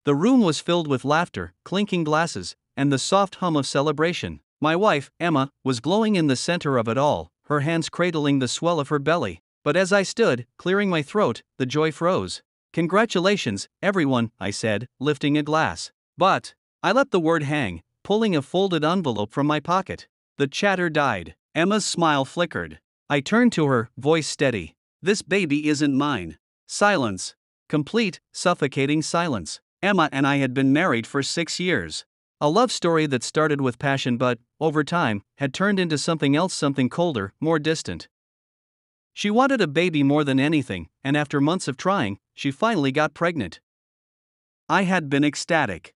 The room was filled with laughter, clinking glasses, and the soft hum of celebration. My wife, Emma, was glowing in the center of it all, her hands cradling the swell of her belly. But as I stood, clearing my throat, the joy froze. "Congratulations, everyone," I said, lifting a glass. But I let the word hang, pulling a folded envelope from my pocket. The chatter died. Emma's smile flickered. I turned to her, voice steady. "This baby isn't mine." Silence. Complete, suffocating silence. Emma and I had been married for 6 years. A love story that started with passion but, over time, had turned into something else, something colder, more distant. She wanted a baby more than anything, and after months of trying, she finally got pregnant. I had been ecstatic.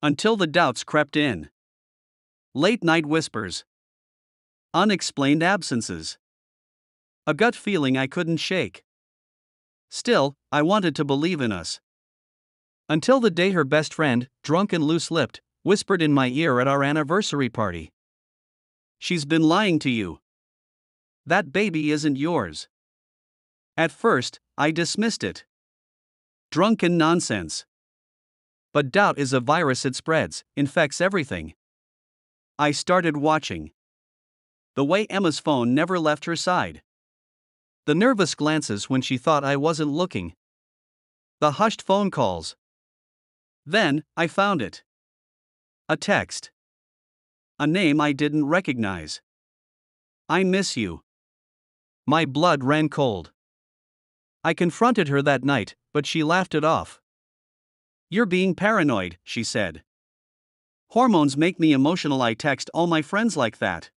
Until the doubts crept in. Late night whispers. Unexplained absences. A gut feeling I couldn't shake. Still, I wanted to believe in us. Until the day her best friend, drunk and loose-lipped, whispered in my ear at our anniversary party. "She's been lying to you. That baby isn't yours." At first, I dismissed it. Drunken nonsense. But doubt is a virus, it spreads, infects everything. I started watching. The way Emma's phone never left her side. The nervous glances when she thought I wasn't looking. The hushed phone calls. Then, I found it. A text. A name I didn't recognize. "I miss you." My blood ran cold. I confronted her that night, but she laughed it off. "You're being paranoid," she said. "Hormones make me emotional. I text all my friends like that."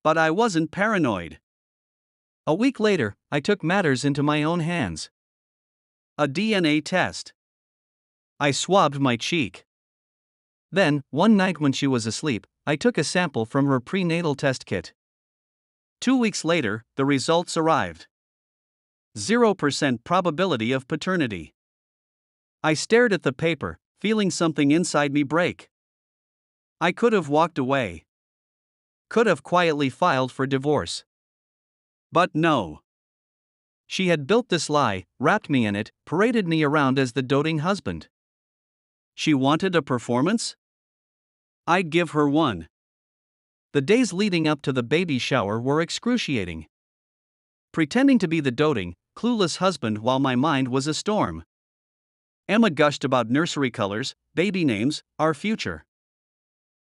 But I wasn't paranoid. A week later, I took matters into my own hands. A DNA test. I swabbed my cheek. Then, one night when she was asleep, I took a sample from her prenatal test kit. 2 weeks later, the results arrived. 0% probability of paternity. I stared at the paper, feeling something inside me break. I could have walked away. Could have quietly filed for divorce. But no. She had built this lie, wrapped me in it, paraded me around as the doting husband. She wanted a performance? I'd give her one. The days leading up to the baby shower were excruciating. Pretending to be the doting, clueless husband while my mind was a storm. Emma gushed about nursery colors, baby names, our future.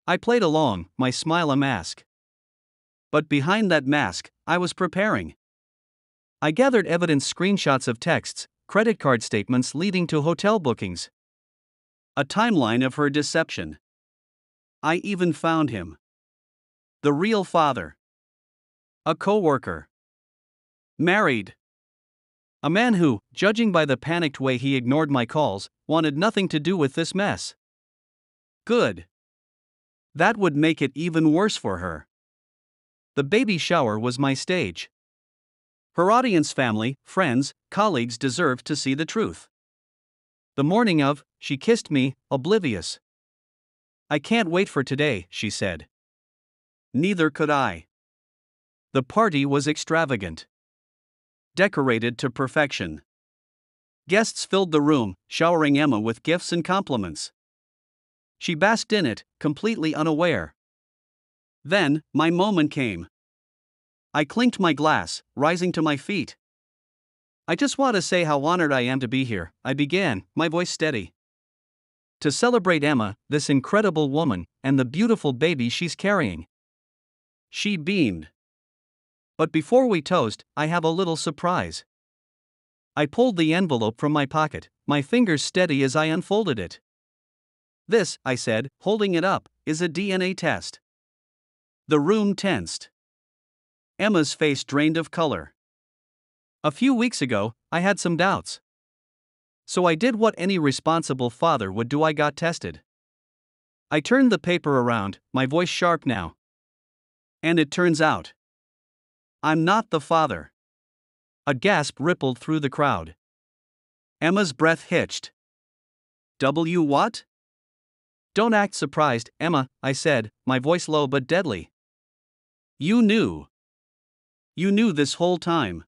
I played along, my smile a mask. But behind that mask, I was preparing. I gathered evidence, screenshots of texts, credit card statements leading to hotel bookings. A timeline of her deception. I even found him. The real father. A coworker. Married. A man who, judging by the panicked way he ignored my calls, wanted nothing to do with this mess. Good. That would make it even worse for her. The baby shower was my stage. Her audience, family, friends, colleagues deserved to see the truth. The morning of, she kissed me, oblivious. "I can't wait for today," she said. Neither could I. The party was extravagant. Decorated to perfection. Guests filled the room, showering Emma with gifts and compliments. She basked in it, completely unaware. Then, my moment came. I clinked my glass, rising to my feet. "I just want to say how honored I am to be here," I began, my voice steady. "To celebrate Emma, this incredible woman, and the beautiful baby she's carrying." She beamed. "But before we toast, I have a little surprise." I pulled the envelope from my pocket, my fingers steady as I unfolded it. "This," I said, holding it up, "is a DNA test." The room tensed. Emma's face drained of color. A few weeks ago, I had some doubts. So I did what any responsible father would do. I got tested. I turned the paper around, my voice sharp now. And it turns out, I'm not the father. A gasp rippled through the crowd. Emma's breath hitched. "W what?" "Don't act surprised, Emma," I said, my voice low but deadly. "You knew. You knew this whole time."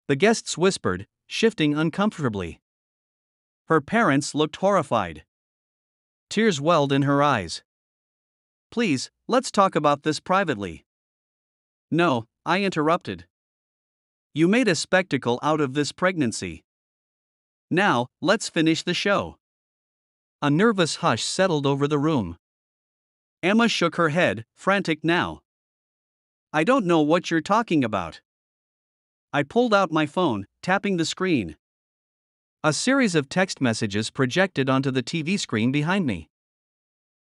The guests whispered, shifting uncomfortably. Her parents looked horrified. Tears welled in her eyes. Please, let's talk about this privately. No, I interrupted. You made a spectacle out of this pregnancy. Now, let's finish the show. A nervous hush settled over the room. Emma shook her head, frantic now. I don't know what you're talking about. I pulled out my phone, tapping the screen. A series of text messages projected onto the TV screen behind me.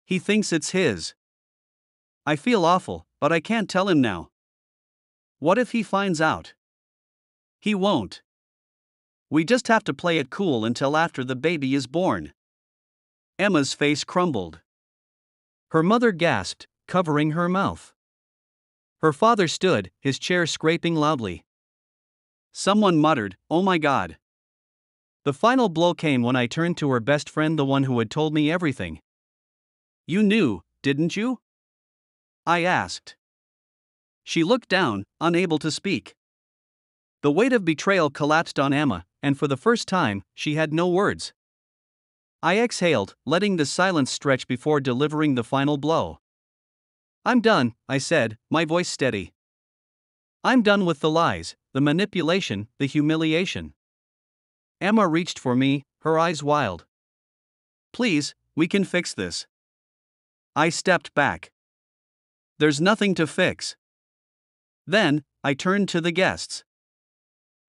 He thinks it's his. I feel awful, but I can't tell him now. What if he finds out? He won't. We just have to play it cool until after the baby is born. Emma's face crumbled. Her mother gasped, covering her mouth. Her father stood, his chair scraping loudly. Someone muttered, "Oh my God." The final blow came when I turned to her best friend, the one who had told me everything. You knew, didn't you? I asked. She looked down, unable to speak. The weight of betrayal collapsed on Emma, and for the first time, she had no words. I exhaled, letting the silence stretch before delivering the final blow. I'm done, I said, my voice steady. I'm done with the lies, the manipulation, the humiliation. Emma reached for me, her eyes wild. Please, we can fix this. I stepped back. There's nothing to fix. Then, I turned to the guests.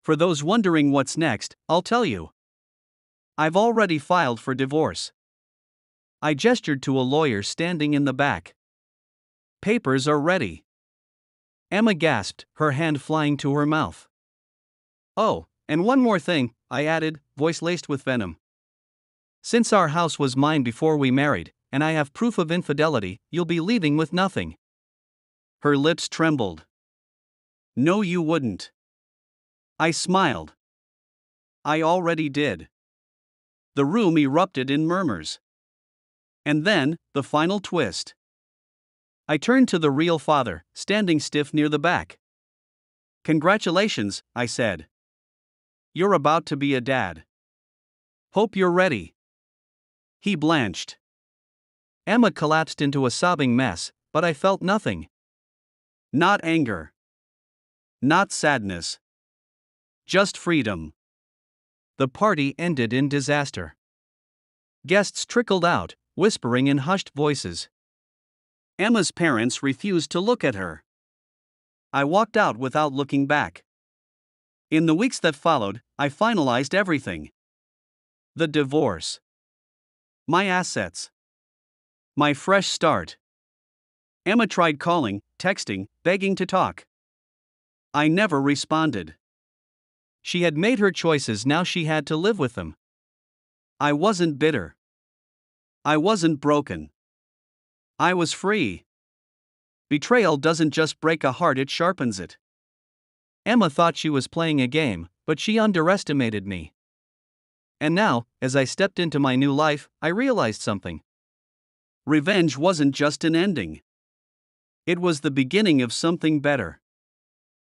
For those wondering what's next, I'll tell you. I've already filed for divorce. I gestured to a lawyer standing in the back. Papers are ready. Emma gasped, her hand flying to her mouth. Oh, and one more thing, I added, voice laced with venom. Since our house was mine before we married, and I have proof of infidelity, you'll be leaving with nothing. Her lips trembled. No, you wouldn't. I smiled. I already did. The room erupted in murmurs. And then, the final twist. I turned to the real father, standing stiff near the back. Congratulations, I said. You're about to be a dad. Hope you're ready. He blanched. Emma collapsed into a sobbing mess, but I felt nothing. Not anger. Not sadness. Just freedom. The party ended in disaster. Guests trickled out, whispering in hushed voices. Emma's parents refused to look at her. I walked out without looking back. In the weeks that followed, I finalized everything. The divorce. My assets. My fresh start. Emma tried calling, texting, begging to talk. I never responded. She had made her choices, now she had to live with them. I wasn't bitter. I wasn't broken. I was free. Betrayal doesn't just break a heart, it sharpens it. Emma thought she was playing a game, but she underestimated me. And now, as I stepped into my new life, I realized something. Revenge wasn't just an ending. It was the beginning of something better.